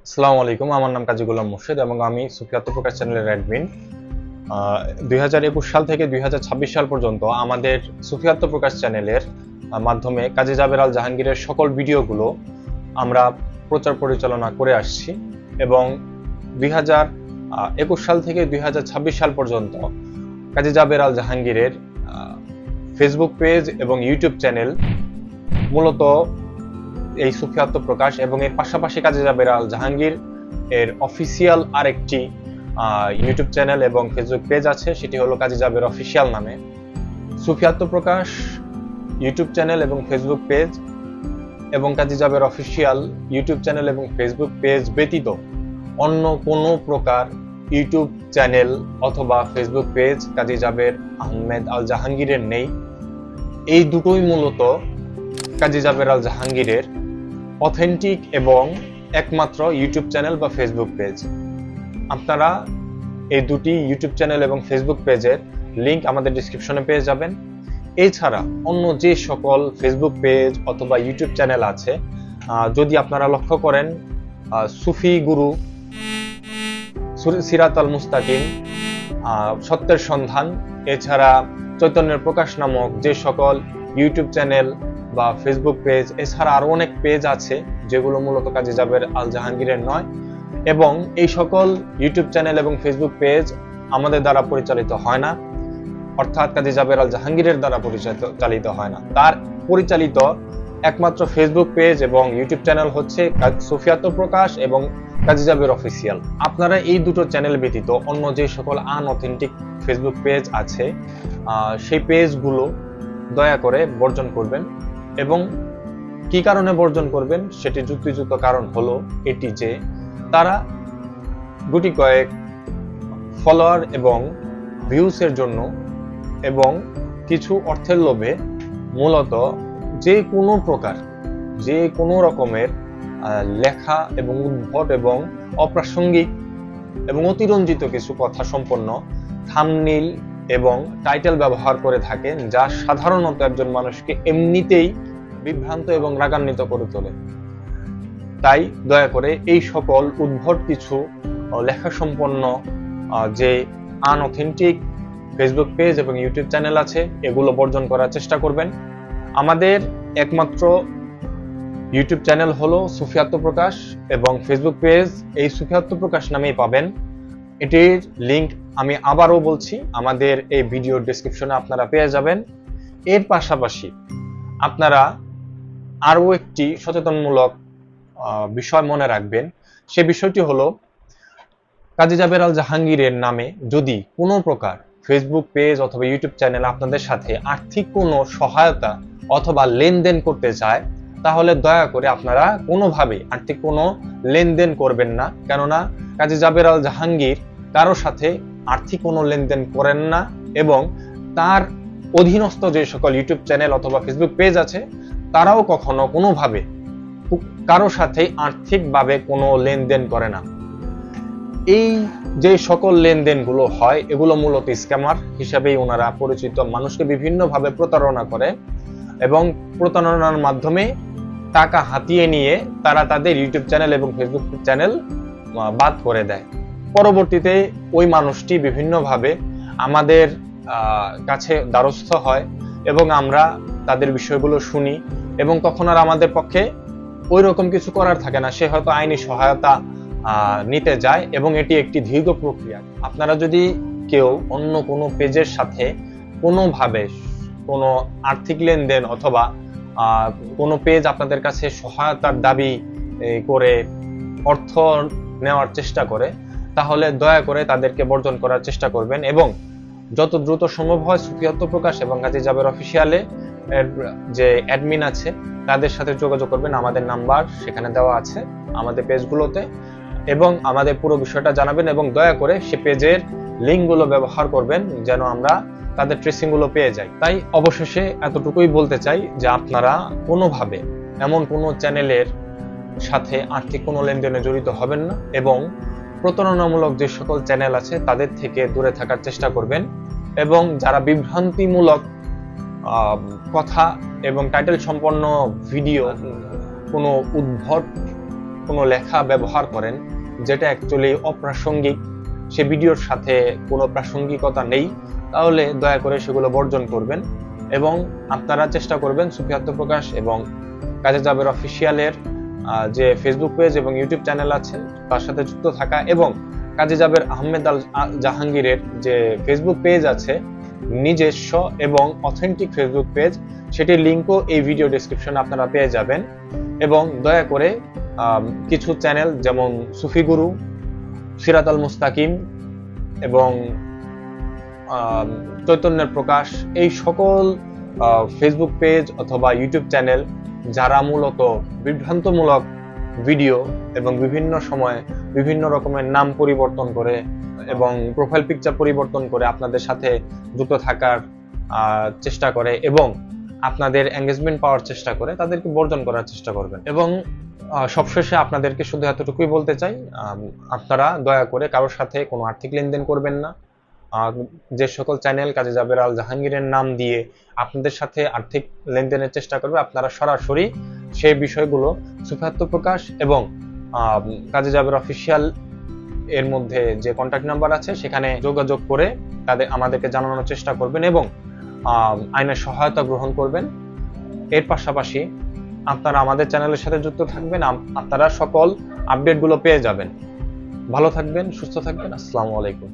আসসালামু আলাইকুম, আমার নাম কাজী গোলাম মোর্শেদ এবং আমি সুফিয়াত প্রকাশ চ্যানেলের অ্যাডমিন। 2021 সাল থেকে 2026 সাল পর্যন্ত আমাদের সুফিয়াত প্রকাশ চ্যানেলের মাধ্যমে কাজী জাবের আল জাহাঙ্গীরের সকল ভিডিওগুলো আমরা প্রচার পরিচালনা করে আসছি এবং 2021 সাল থেকে 2026 সাল পর্যন্ত কাজী জাবের আল জাহাঙ্গীরের ফেসবুক পেজ এবং ইউটিউব চ্যানেল মূলত এই সুফিয়াত প্রকাশ এবং এর পাশাপাশি কাজী জাবের আল জাহাঙ্গীর এর অফিসিয়াল আরেকটি ইউটিউব চ্যানেল এবং ফেসবুক পেজ আছে, সেটি হলো কাজী জাবের অফিসিয়াল নামে। সুফিয়াত প্রকাশ ইউটিউব চ্যানেল এবং ফেসবুক পেজ এবং কাজী জাবের অফিসিয়াল ইউটিউব চ্যানেল এবং ফেসবুক পেজ ব্যতীত অন্য কোনো প্রকার ইউটিউব চ্যানেল অথবা ফেসবুক পেজ কাজী জাবের আহমেদ আল জাহাঙ্গীরের নেই। এই দুটোই মূলত কাজী জাবের আল জাহাঙ্গীরের অথেন্টিক এবং একমাত্র ইউটিউব চ্যানেল বা ফেসবুক পেজ। আপনারা এই দুটি ইউটিউব চ্যানেল এবং ফেসবুক পেজের লিংক আমাদের ডেসক্রিপশনে পেয়ে যাবেন। এছাড়া অন্য যে সকল ফেসবুক পেজ অথবা ইউটিউব চ্যানেল আছে, যদি আপনারা লক্ষ্য করেন, সুফি গুরু, সিরাত আল মুস্তাকিম, সত্যের সন্ধান, এছাড়া চৈতন্যের প্রকাশ নামক যে সকল ইউটিউব চ্যানেল বা ফেসবুক পেজ, এছাড়া আরো অনেক পেজ আছে যেগুলো মূলত কাজী জাবের আল জাহাঙ্গীরের নয় এবং এই সকল ইউটিউব চ্যানেল এবং ফেসবুক পেজ আমাদের দ্বারা পরিচালিত হয় না, অর্থাৎ কাজী জাবের আল জাহাঙ্গীরের দ্বারা পরিচালিত হয় না। তার পরিচালিত একমাত্র ফেসবুক পেজ এবং ইউটিউব চ্যানেল হচ্ছে সুফিয়াত প্রকাশ এবং কাজী জাবের অফিসিয়াল। আপনারা এই দুটো চ্যানেল ব্যতীত অন্য যে সকল আনঅথেন্টিক ফেসবুক পেজ আছে সেই পেজগুলো দয়া করে বর্জন করবেন। এবং কি কারণে বর্জন করবেন সেটি যুক্তিযুক্ত কারণ হলো এটি যে তারা গুটি কয়েক ফলোয়ার এবং ভিউসের জন্য এবং কিছু অর্থের লোভে মূলত যে কোনো রকমের লেখা এবং উদ্ভট এবং অপ্রাসঙ্গিক এবং অতিরঞ্জিত কিছু কথা সম্পন্ন থাম্বনেইল এবং টাইটেল ব্যবহার করে থাকেন, যা সাধারণত একজন মানুষকে এমনিতেই বিভ্রান্ত এবং রাগান্বিত করে তোলে। তাই দয়া করে এই সকল উদ্ভট কিছু লেখা সম্পন্ন যে আনঅথেন্টিক ফেসবুক পেজ এবং ইউটিউব চ্যানেল আছে এগুলো বর্জন করার চেষ্টা করবেন। আমাদের একমাত্র ইউটিউব চ্যানেল হলো সুফিয়াত প্রকাশ এবং ফেসবুক পেজ এই সুফিয়াত প্রকাশ নামেই পাবেন। এটির লিংক আমি আবারও বলছি, আমাদের এই ভিডিওর ডেসক্রিপশনে আপনারা পেয়ে যাবেন। এর পাশাপাশি আপনারা আরও একটি সচেতনমূলক বিষয় মনে রাখবেন। সে বিষয়টি হলো, কাজী জাবের আল জাহাঙ্গীরের নামে যদি কোনো প্রকার ফেসবুক পেজ অথবা ইউটিউব চ্যানেল আপনাদের সাথে আর্থিক কোনো সহায়তা অথবা লেনদেন করতে চায়, তাহলে দয়া করে আপনারা কোনোভাবে আর্থিক কোনো লেনদেন করবেন না। কেননা কাজী জাবের আল জাহাঙ্গীর কারো সাথে আর্থিক কোনো লেনদেন করেন না এবং তার অধীনস্থ যে সকল ইউটিউব চ্যানেল অথবা ফেসবুক পেজ আছে তারাও কখনো কোনোভাবে কারো সাথে আর্থিকভাবে কোনো লেনদেন করে না। এই যে সকল লেনদেনগুলো হয় এগুলো মূলত স্ক্যামার হিসাবেই ওনারা পরিচিত, মানুষকে বিভিন্নভাবে প্রতারণা করে এবং প্রতারণার মাধ্যমে টাকা হাতিয়ে নিয়ে তারা তাদের ইউটিউব চ্যানেল এবং ফেসবুক চ্যানেল বাদ করে দেয়। পরবর্তীতে ওই মানুষটি বিভিন্নভাবে আমাদের কাছে দ্বারস্থ হয় এবং আমরা তাদের বিষয়গুলো শুনি এবং তখন আর আমাদের পক্ষে ওই রকম কিছু করার থাকে না, সে হয়তো আইনি সহায়তা নিতে যায় এবং এটি একটি দীর্ঘ প্রক্রিয়া। আপনারা যদি কেউ অন্য কোনো পেজের সাথে কোনোভাবে কোনো আর্থিক লেনদেন অথবা কোনো পেজ আপনাদের কাছে সহায়তার দাবি করে অর্থ নেওয়ার চেষ্টা করে, তাহলে দয়া করে তাদেরকে বর্জন করার চেষ্টা করবেন এবং যত দ্রুত সম্ভব হয় সুফিয়াত প্রকাশ এবং কাজী জাবের অফিসিয়ালে যে অ্যাডমিন আছে তাদের সাথে যোগাযোগ করবেন। আমাদের নাম্বার সেখানে দেওয়া আছে আমাদের পেজগুলোতে এবং আমাদের পুরো বিষয়টা জানাবেন এবং দয়া করে সে পেজের লিঙ্কগুলো ব্যবহার করবেন যেন আমরা তাদের ট্রেসিংগুলো পেয়ে যাই। তাই অবশেষে এতটুকুই বলতে চাই যে আপনারা কোনোভাবে এমন কোনো চ্যানেলের সাথে আর্থিক কোনো লেনদেনে জড়িত হবেন না এবং প্রতারণামূলক যে সকল চ্যানেল আছে তাদের থেকে দূরে থাকার চেষ্টা করবেন এবং যারা বিভ্রান্তিমূলক কথা এবং টাইটেল সম্পন্ন ভিডিও, কোনো উদ্ভট কোনো লেখা ব্যবহার করেন যেটা অ্যাকচুয়ালি অপ্রাসঙ্গিক, সে ভিডিওর সাথে কোনো প্রাসঙ্গিকতা নেই, তাহলে দয়া করে সেগুলো বর্জন করবেন এবং আপনারা চেষ্টা করবেন সুফি আত্মপ্রকাশ এবং কাজে জাবের অফিসিয়ালের যে ফেসবুক পেজ এবং ইউটিউব চ্যানেল আছে তার সাথে যুক্ত থাকা, এবং কাজী জাবের আহমেদ আল জাহাঙ্গীরের যে ফেসবুক পেজ আছে নিজস্ব এবং অথেন্টিক ফেসবুক পেজ, সেটির লিঙ্কও এই ভিডিও ডেসক্রিপশনে আপনারা পেয়ে যাবেন। এবং দয়া করে কিছু চ্যানেল যেমন সুফি গুরু, সিরাত আল মুস্তাকিম এবং চৈতন্যের প্রকাশ, এই সকল ফেসবুক পেজ অথবা ইউটিউব চ্যানেল যারা মূলত বিভ্রান্তমূলক ভিডিও এবং বিভিন্ন সময় বিভিন্ন রকমের নাম পরিবর্তন করে এবং প্রোফাইল পিকচার পরিবর্তন করে আপনাদের সাথে যুক্ত থাকার চেষ্টা করে এবং আপনাদের এঙ্গেজমেন্ট পাওয়ার চেষ্টা করে, তাদেরকে বর্জন করার চেষ্টা করবেন। এবং সবশেষে আপনাদেরকে শুধু এতটুকুই বলতে চাই, আপনারা দয়া করে কারোর সাথে কোনো আর্থিক লেনদেন করবেন না। যে সকল চ্যানেল কাজী জাবের আল জাহাঙ্গীরের নাম দিয়ে আপনাদের সাথে আর্থিক লেনদেনের চেষ্টা করবে, আপনারা সরাসরি সেই বিষয়গুলো সুফি আত্মপ্রকাশ এবং কাজী জাবের অফিসিয়াল এর মধ্যে যে কন্ট্যাক্ট নাম্বার আছে সেখানে যোগাযোগ করে আমাদেরকে জানানোর চেষ্টা করবেন এবং আইনের সহায়তা গ্রহণ করবেন। এর পাশাপাশি আপনারা আমাদের চ্যানেলের সাথে যুক্ত থাকবেন, আপনারা সকল আপডেটগুলো পেয়ে যাবেন। ভালো থাকবেন, সুস্থ থাকবেন। আসসালামু আলাইকুম।